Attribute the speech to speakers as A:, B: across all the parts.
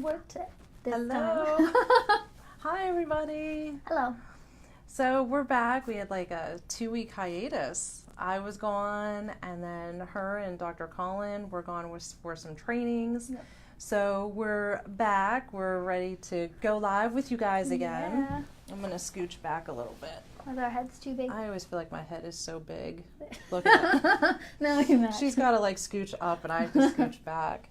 A: worked this
B: Hello.
A: time.
B: Hi, everybody.
A: Hello.
B: So we're back. We had like a 2-week hiatus. I was gone, and then her and Dr. Colin were gone for some trainings.
A: Yep.
B: So we're back. We're ready to go live with you guys again.
A: Yeah.
B: I'm going to scooch back a little bit.
A: Was our heads too big?
B: I always feel like my head is so big. Look at that.
A: No, you're not.
B: She's got to like scooch up, and I have to scooch back.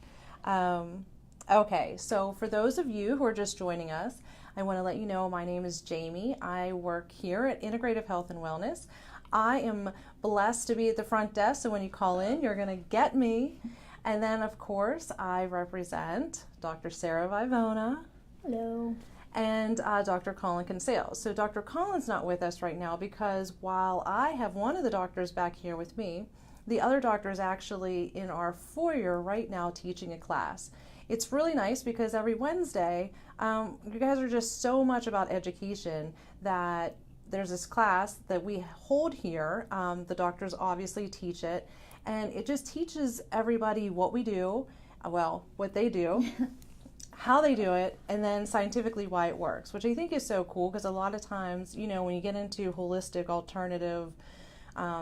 B: Okay, so for those of you who are just joining us, I want to let you know my name is Jamie. I work here at Integrative Health and Wellness. I am blessed to be at the front desk, so when you call in, you're going to get me. And then, of course, I represent Dr. Sara Vivona.
A: Hello.
B: And Dr. Colin Consales. So Dr. Colin's not with us right now because while I have one of the doctors back here with me, the other doctor is actually in our foyer right now teaching a class. It's really nice because every Wednesday, you guys are just so much about education that there's this class that we hold here. The doctors obviously teach it, and it just teaches everybody what we do, well, what they do, how they do it, and then scientifically why it works, which I think is so cool because a lot of times, you know, when you get into holistic alternative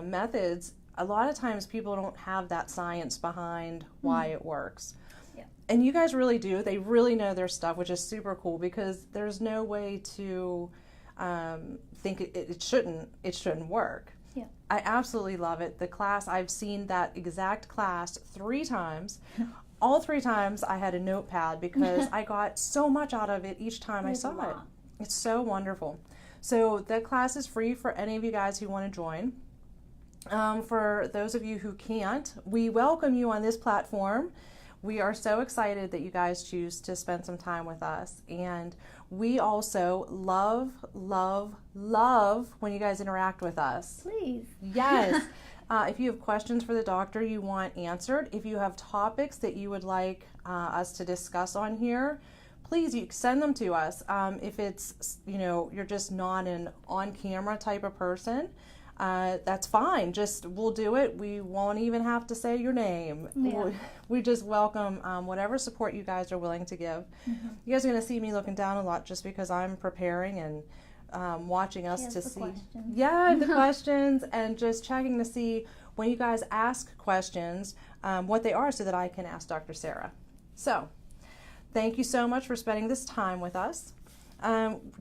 B: methods, a lot of times people don't have that science behind why it works.
A: Yeah.
B: And you guys really do. They really know their stuff, which is super cool because there's no way to think it shouldn't work.
A: Yeah.
B: I absolutely love it. The class, I've seen that exact class 3 times. All 3 times I had a notepad because I got so much out of it each time I saw it. It's so wonderful. So that class is free for any of you guys who want to join. For those of you who can't, we welcome you on this platform. We are so excited that you guys choose to spend some time with us. And we also love when you guys interact with us.
A: Please.
B: Yes. If you have questions for the doctor you want answered, if you have topics that you would like us to discuss on here, please you send them to us. If it's, you know, you're just not an on-camera type of person, that's fine. Just we'll do it. We won't even have to say your name.
A: Yeah.
B: We just welcome whatever support you guys are willing to give.
A: Mm-hmm.
B: You guys are going to see me looking down a lot just because I'm preparing and watching us to see.
A: Questions.
B: Yeah, the questions and just checking to see when you guys ask questions what they are so that I can ask Dr. Sara. So thank you so much for spending this time with us.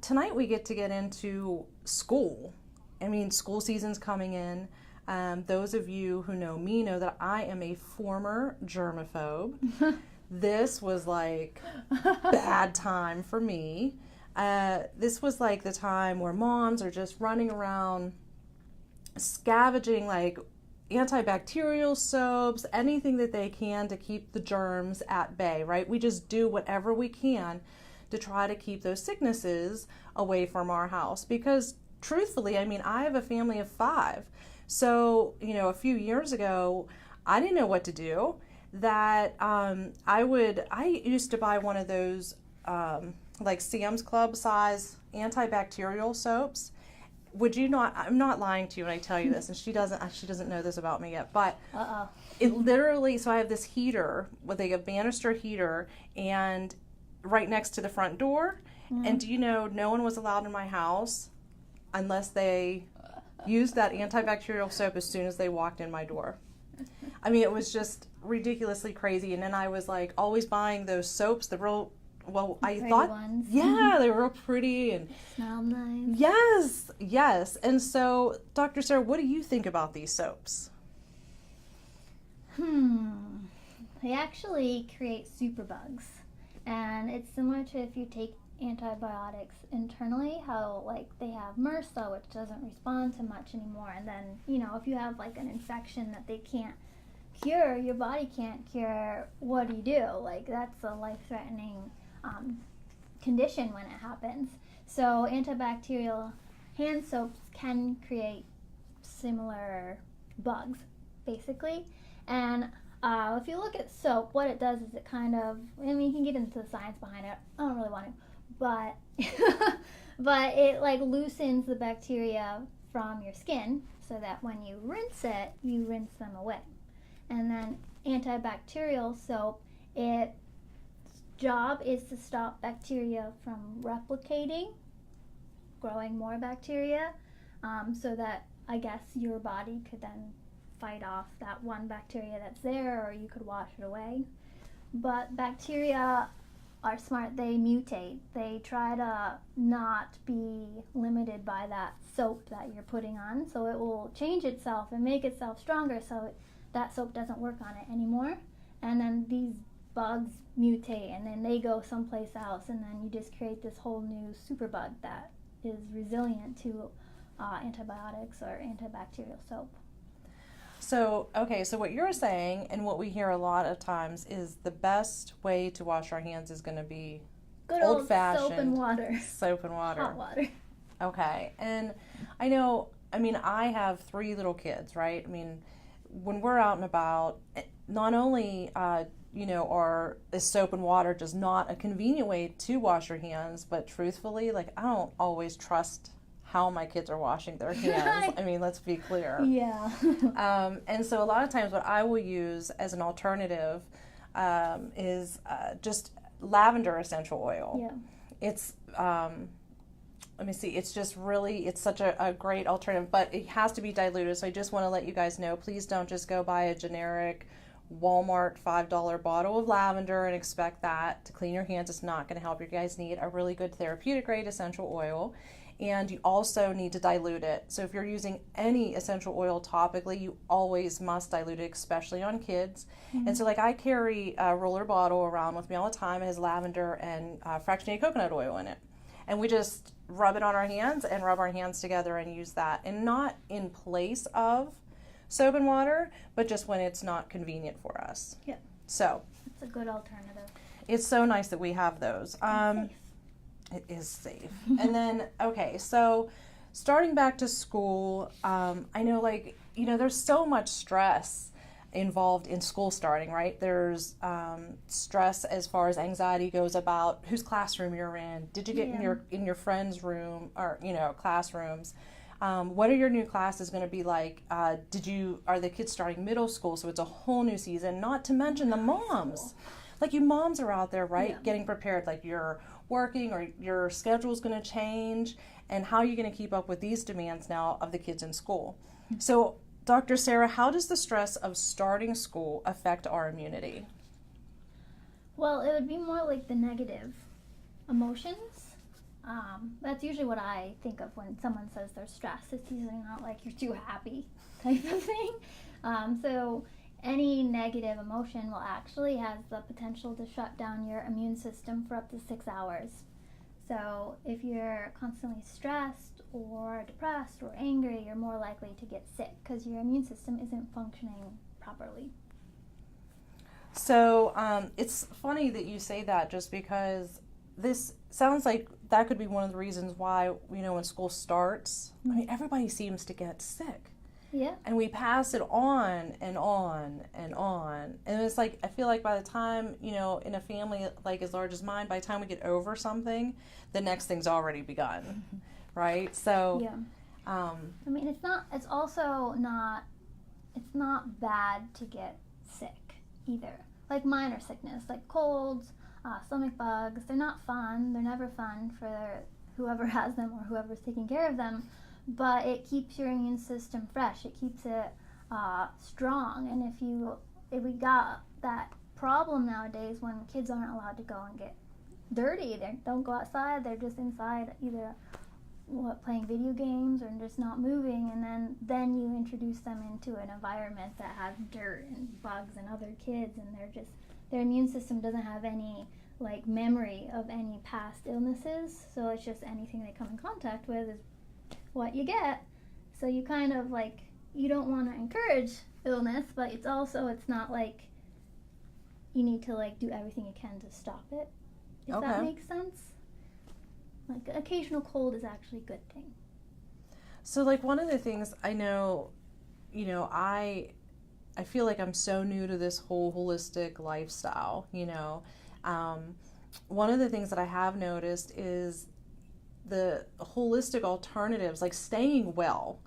B: Tonight we get into school. I mean, school season's coming in. Those of you who know me know that I am a former germaphobe. This was like bad time for me. This was like the time where moms are just running around scavenging like antibacterial soaps, anything that they can to keep the germs at bay, right? We just do whatever we can to try to keep those sicknesses away from our house because truthfully, I mean, I have a family of 5. So, you know, a few years ago, I didn't know what to do. That I used to buy one of those like Sam's Club size antibacterial soaps. Would you not? I'm not lying to you when I tell you this, and she doesn't know this about me yet. But it literally. So I have this heater with a banister heater, and right next to the front door. Mm-hmm. And do you know, no one was allowed in my house unless they used that antibacterial soap as soon as they walked in my door. I mean, it was just ridiculously crazy. And then I was like always buying those soaps, the real, well, I thought,
A: ones.
B: Yeah, they were real pretty and
A: Smelled nice.
B: Yes. And so, Dr. Sara, what do you think about these soaps?
A: They actually create superbugs. And it's similar to if you take antibiotics internally, how like they have MRSA, which doesn't respond to much anymore, and then, you know, if you have like an infection that they can't cure, your body can't cure, what do you do? Like, that's a life-threatening condition when it happens. So antibacterial hand soaps can create similar bugs, basically. And if you look at soap, what it does is it kind of, I mean, you can get into the science behind it. I don't really want to. But but it like loosens the bacteria from your skin so that when you rinse it, you rinse them away. And then antibacterial soap, it job is to stop bacteria from replicating, growing more bacteria, so that I guess your body could then fight off that one bacteria that's there, or you could wash it away. But bacteria are smart. They mutate. They try to not be limited by that soap that you're putting on, so it will change itself and make itself stronger, so that soap doesn't work on it anymore. And then these bugs mutate, and then they go someplace else, and then you just create this whole new superbug that is resilient to antibiotics or antibacterial soap.
B: So, okay, so what you're saying, and what we hear a lot of times, is the best way to wash our hands is going to be
A: Good
B: old-fashioned
A: old soap and water.
B: Soap and water.
A: Hot water.
B: Okay, and I know, I mean, I have 3 little kids, right? I mean, when we're out and about, not only, is soap and water just not a convenient way to wash your hands, but truthfully, like, I don't always trust how my kids are washing their hands. I mean, let's be clear.
A: Yeah.
B: And so a lot of times what I will use as an alternative is just lavender essential oil.
A: Yeah.
B: It's, let me see, it's just really, it's such a great alternative, but it has to be diluted. So I just want to let you guys know, please don't just go buy a generic Walmart $5 bottle of lavender and expect that to clean your hands. It's not going to help. You guys need a really good therapeutic grade essential oil. And you also need to dilute it. So if you're using any essential oil topically, you always must dilute it, especially on kids. Mm-hmm. And so like I carry a roller bottle around with me all the time. It has lavender and fractionated coconut oil in it. And we just rub it on our hands and rub our hands together and use that. And not in place of soap and water, but just when it's not convenient for us.
A: Yeah.
B: So
A: it's a good alternative.
B: It's so nice that we have those. It is safe. And then, okay, so starting back to school, I know, like, there's so much stress involved in school starting, right? There's stress as far as anxiety goes about whose classroom you're in. Did you get in your friend's room or, classrooms? What are your new classes going to be like? Are the kids starting middle school? So it's a whole new season, not to mention the moms. Like you moms are out there, right? Yeah. Getting prepared, like you're working or your schedule's going to change, and how are you going to keep up with these demands now of the kids in school? So, Dr. Sara, how does the stress of starting school affect our immunity?
A: Well, it would be more like the negative emotions. That's usually what I think of when someone says they're stressed. It's usually not like you're too happy type of thing. So any negative emotion will actually has the potential to shut down your immune system for up to 6 hours. So if you're constantly stressed or depressed or angry, you're more likely to get sick because your immune system isn't functioning properly.
B: So it's funny that you say that, just because this sounds like that could be one of the reasons why, when school starts, I mean, everybody seems to get sick.
A: Yeah.
B: And we pass it on and on and on. And it's like, I feel like by the time, in a family like as large as mine, by the time we get over something, the next thing's already begun. Mm-hmm. Right? So,
A: yeah. I mean, it's not bad to get sick either. Like minor sickness, like colds, stomach bugs, they're not fun. They're never fun for whoever has them or whoever's taking care of them. But it keeps your immune system fresh. It keeps it strong. And if we got that problem nowadays when kids aren't allowed to go and get dirty, they don't go outside. They're just inside, either playing video games or just not moving. And then you introduce them into an environment that has dirt and bugs and other kids, and their immune system doesn't have any memory of any past illnesses. So it's just anything they come in contact with is what you get. So you kind of you don't want to encourage illness, but it's not like you need to do everything you can to stop it, if that makes sense. Occasional cold is actually a good thing.
B: So one of the things I know, I feel like I'm so new to this whole holistic lifestyle. One of the things that I have noticed is the holistic alternatives, like staying well.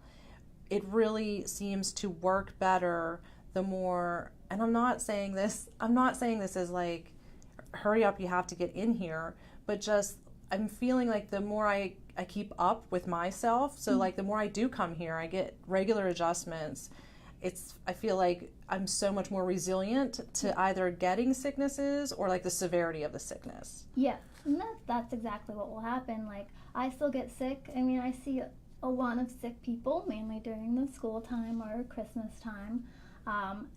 B: It really seems to work better the more, and I'm not saying this as hurry up, you have to get in here. But just, I'm feeling like the more I keep up with myself, so like the more I do come here, I get regular adjustments. I feel like I'm so much more resilient to either getting sicknesses or like the severity of the sickness.
A: Yeah, and that's exactly what will happen. Like, I still get sick. I mean, I see a lot of sick people, mainly during the school time or Christmas time.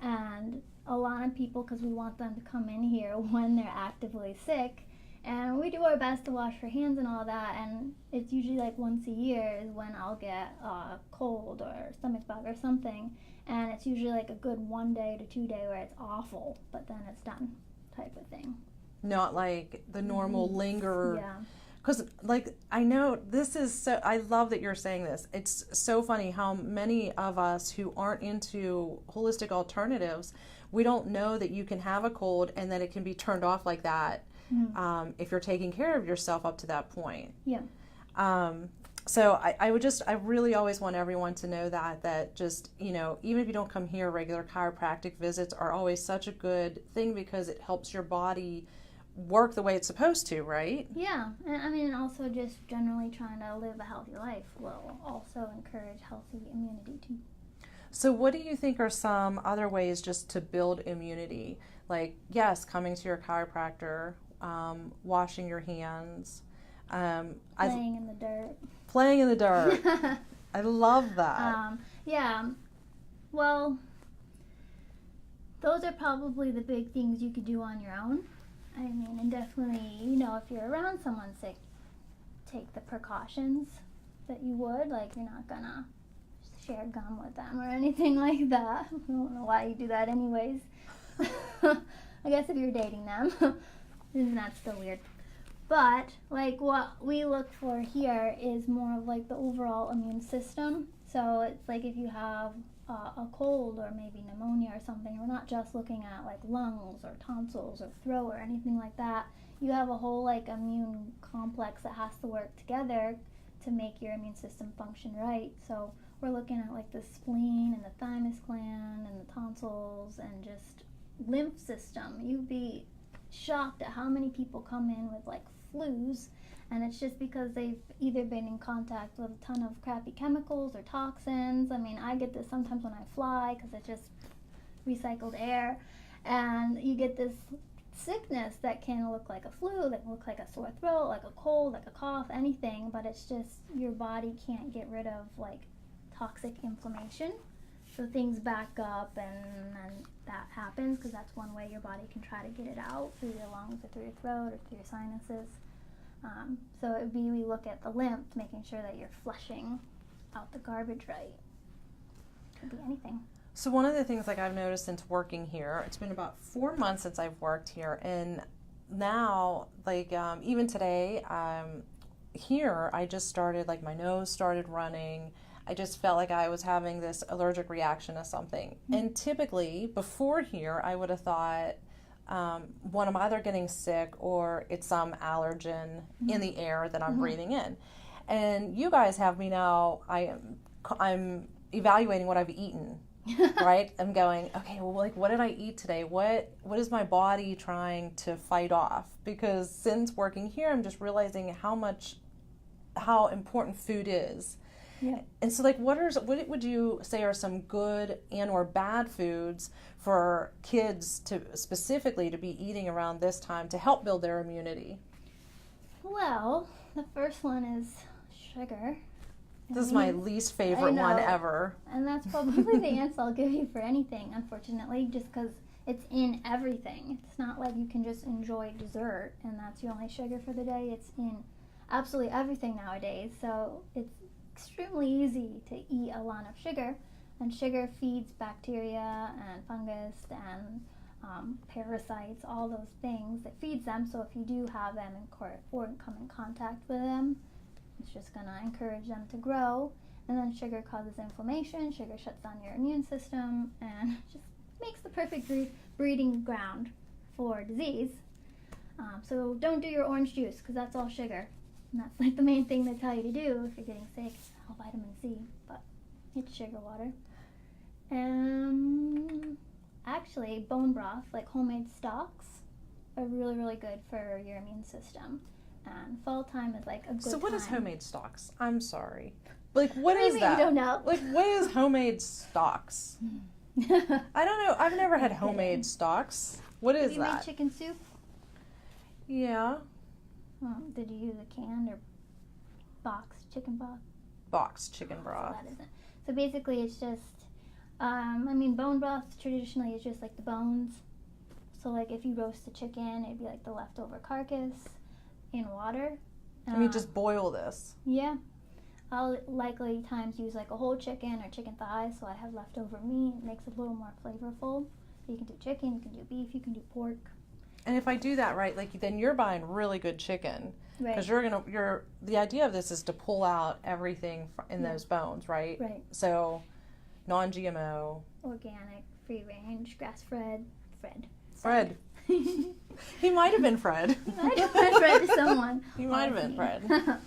A: And a lot of people, because we want them to come in here when they're actively sick. And we do our best to wash our hands and all that. And it's usually like once a year is when I'll get a cold or stomach bug or something. And it's usually like a good 1 day to 2 day where it's awful, but then it's done type of thing.
B: Not like the normal linger.
A: Yeah.
B: Because, like, I know this is so, I love that you're saying this. It's so funny how many of us who aren't into holistic alternatives, we don't know that you can have a cold and that it can be turned off like that if you're taking care of yourself up to that point.
A: Yeah.
B: So I really always want everyone to know that just, you know, even if you don't come here, regular chiropractic visits are always such a good thing because it helps your body work the way it's supposed to, right?
A: Yeah, and I mean, also just generally trying to live a healthy life will also encourage healthy immunity too.
B: So what do you think are some other ways just to build immunity? Like, yes, coming to your chiropractor, washing your hands,
A: Playing in the dirt.
B: Playing in the dirt. I love that.
A: Yeah, well, those are probably the big things you could do on your own. I mean, and definitely, you know, if you're around someone sick, take the precautions that you would. Like, you're not gonna share gum with them or anything like that. I don't know why you do that anyways. I guess if you're dating them, isn't that still weird? But, like, what we look for here is more of, like, the overall immune system. So it's like if you have a cold or maybe pneumonia or something, we're not just looking at, like, lungs or tonsils or throat or anything like that. You have a whole, like, immune complex that has to work together to make your immune system function right. So we're looking at, like, the spleen and the thymus gland and the tonsils and just lymph system. You'd be shocked at how many people come in with, like, flus, and it's just because they've either been in contact with a ton of crappy chemicals or toxins. I mean, I get this sometimes when I fly because it's just recycled air, and you get this sickness that can look like a flu, that can look like a sore throat, like a cold, like a cough, anything, but it's just your body can't get rid of, like, toxic inflammation. So things back up, and that happens because that's one way your body can try to get it out, through your lungs or through your throat or through your sinuses. So it would be, we look at the lymph, making sure that you're flushing out the garbage right. Could be anything.
B: So one of the things, like, I've noticed since working here, it's been about 4 months since I've worked here, and now, like, even today, here, I just started, like, my nose started running. I just felt like I was having this allergic reaction to something. And typically, before here, I would have thought, one, I'm either getting sick or it's some allergen in the air that I'm breathing in. And you guys have me now, I'm evaluating what I've eaten, right? I'm going, okay, well, like, what did I eat today? What is my body trying to fight off? Because since working here, I'm just realizing how important food is.
A: Yeah.
B: And so, like, what would you say are some good and or bad foods for kids to specifically to be eating around this time to help build their immunity?
A: Well, the first one is sugar.
B: This is my least favorite one ever.
A: And that's probably the answer I'll give you for anything, unfortunately, just because it's in everything. It's not like you can just enjoy dessert and that's your only sugar for the day. It's in absolutely everything nowadays. So it's extremely easy to eat a lot of sugar, and sugar feeds bacteria and fungus and parasites, all those things. It feeds them, so if you do have them or come in contact with them, it's just going to encourage them to grow. And then sugar causes inflammation, sugar shuts down your immune system, and just makes the perfect breeding ground for disease. So don't do your orange juice, because that's all sugar. And that's, like, the main thing they tell you to do if you're getting sick. All vitamin C, but it's sugar water. Actually, bone broth, like homemade stocks, are really, really good for your immune system. And fall time is like a good
B: So what
A: time.
B: is homemade stocks? I'm sorry. Like, what
A: What do you
B: is
A: mean
B: that?
A: you don't know?
B: Like, what is homemade stocks? I don't know. I've never had homemade stocks. What is
A: Have you made
B: that?
A: chicken soup?
B: Yeah.
A: Did you use a canned or boxed chicken broth?
B: Boxed chicken broth.
A: So that isn't. So basically, it's just, bone broth traditionally is just like the bones. So like if you roast the chicken, it'd be like the leftover carcass in water.
B: And you just boil this.
A: Yeah. I'll likely times use like a whole chicken or chicken thighs, so I have leftover meat. It makes it a little more flavorful. So you can do chicken, you can do beef, you can do pork.
B: And if I do that right, like then you're buying really good chicken, because the idea of this is to pull out everything in those bones, right?
A: Right.
B: So, non-GMO,
A: organic, free range, grass-fed,
B: Fred. He might have been Fred.
A: He might have been Fred to someone.
B: He might have been Fred.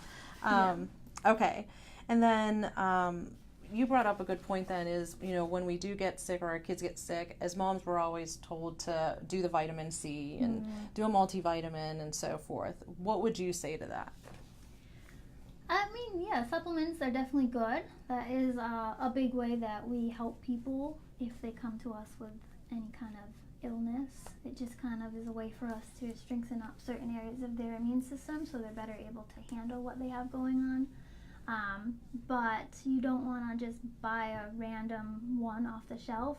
B: Okay, and then you brought up a good point. Then is when we do get sick or our kids get sick, as moms we're always told to do the vitamin C and do a multivitamin and so forth. What would you say to that?
A: Supplements are definitely good. That is a big way that we help people if they come to us with any kind of illness. It just kind of is a way for us to strengthen up certain areas of their immune system so they're better able to handle what they have going on. But you don't want to just buy a random one off the shelf,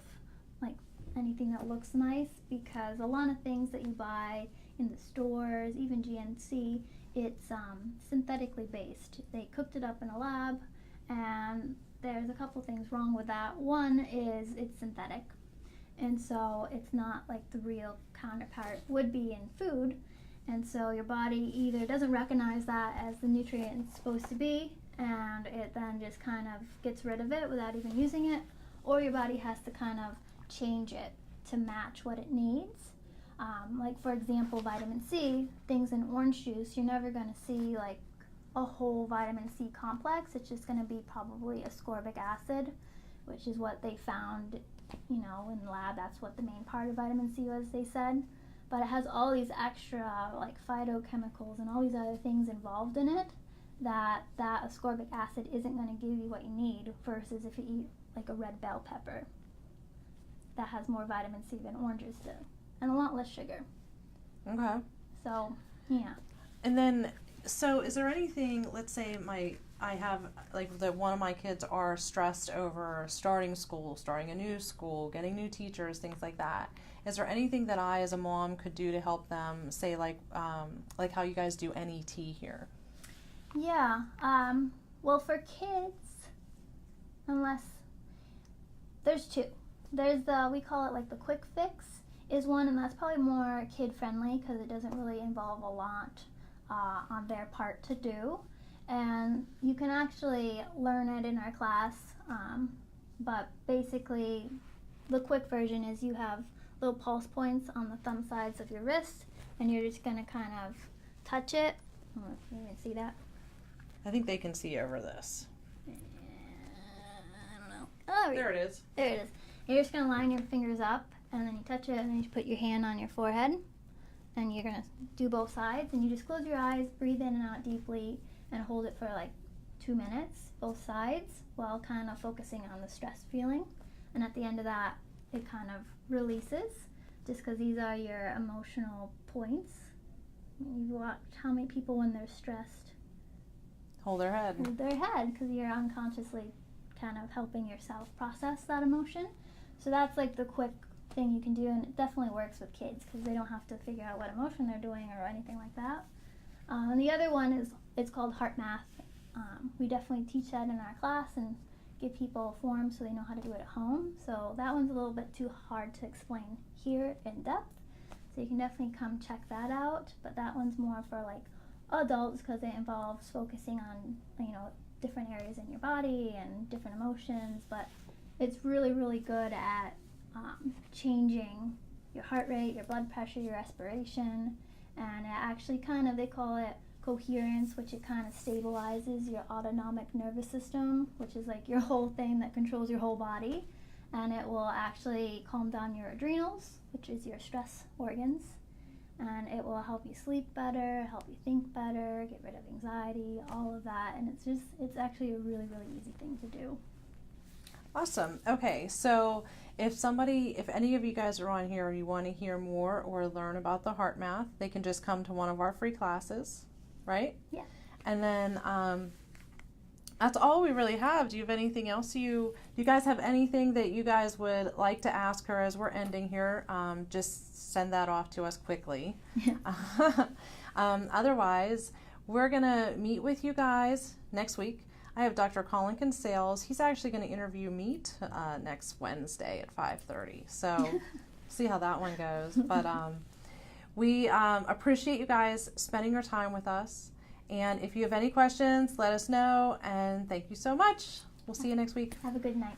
A: like anything that looks nice, because a lot of things that you buy in the stores, even GNC, it's synthetically based. They cooked it up in a lab, and there's a couple things wrong with that. One is it's synthetic, and so it's not like the real counterpart would be in food, and so your body either doesn't recognize that as the nutrient it's supposed to be, and it then just kind of gets rid of it without even using it, or your body has to kind of change it to match what it needs. Like for example, vitamin C, things in orange juice, you're never going to see like a whole vitamin C complex. It's just going to be probably ascorbic acid, which is what they found, in the lab. That's what the main part of vitamin C was, they said. But it has all these extra like phytochemicals and all these other things involved in it that ascorbic acid isn't going to give you what you need, versus if you eat like a red bell pepper that has more vitamin C than oranges do, and a lot less sugar.
B: Okay.
A: So, yeah.
B: And then, so is there anything, let's say I have, like, that one of my kids are stressed over starting school, starting a new school, getting new teachers, things like that. Is there anything that I, as a mom, could do to help them, say, like how you guys do NET here?
A: Yeah. Well, for kids, unless, there's two. There's we call it like the quick fix is one, and that's probably more kid friendly because it doesn't really involve a lot on their part to do, and you can actually learn it in our class, but basically the quick version is you have little pulse points on the thumb sides of your wrist, and you're just going to kind of touch it. I don't know if you can see that.
B: I think they can see over this.
A: I don't know. Oh,
B: there it is.
A: There it is. You're just going to line your fingers up, and then you touch it, and then you put your hand on your forehead, and you're going to do both sides, and you just close your eyes, breathe in and out deeply, and hold it for like 2 minutes, both sides, while kind of focusing on the stress feeling. And at the end of that, it kind of releases, just because these are your emotional points. You've watched how many people, when they're stressed,
B: hold their head,
A: because you're unconsciously kind of helping yourself process that emotion. So that's like the quick thing you can do, and it definitely works with kids because they don't have to figure out what emotion they're doing or anything like that. And the other one is, it's called heart math. We definitely teach that in our class and give people a form so they know how to do it at home. So that one's a little bit too hard to explain here in depth, so you can definitely come check that out. But that one's more for like adults because it involves focusing on different areas in your body and different emotions, but it's really, really good at changing your heart rate, your blood pressure, your respiration, and it actually they call it coherence, which it kind of stabilizes your autonomic nervous system, which is like your whole thing that controls your whole body, and it will actually calm down your adrenals, which is your stress organs, and it will help you sleep better, help you think better, get rid of anxiety, all of that. And it's actually a really, really easy thing to do.
B: Awesome. Okay, so if any of you guys are on here and you want to hear more or learn about the heart math, they can just come to one of our free classes, right?
A: Yeah.
B: And then that's all we really have. Do you have anything else do you guys have anything that you guys would like to ask her as we're ending here? Just send that off to us quickly.
A: Yeah.
B: Otherwise, we're going to meet with you guys next week. I have Dr. Colin Kinsales. He's actually going to interview Meet next Wednesday at 5:30. So see how that one goes. But we appreciate you guys spending your time with us. And if you have any questions, let us know. And thank you so much. We'll see you next week.
A: Have a good night.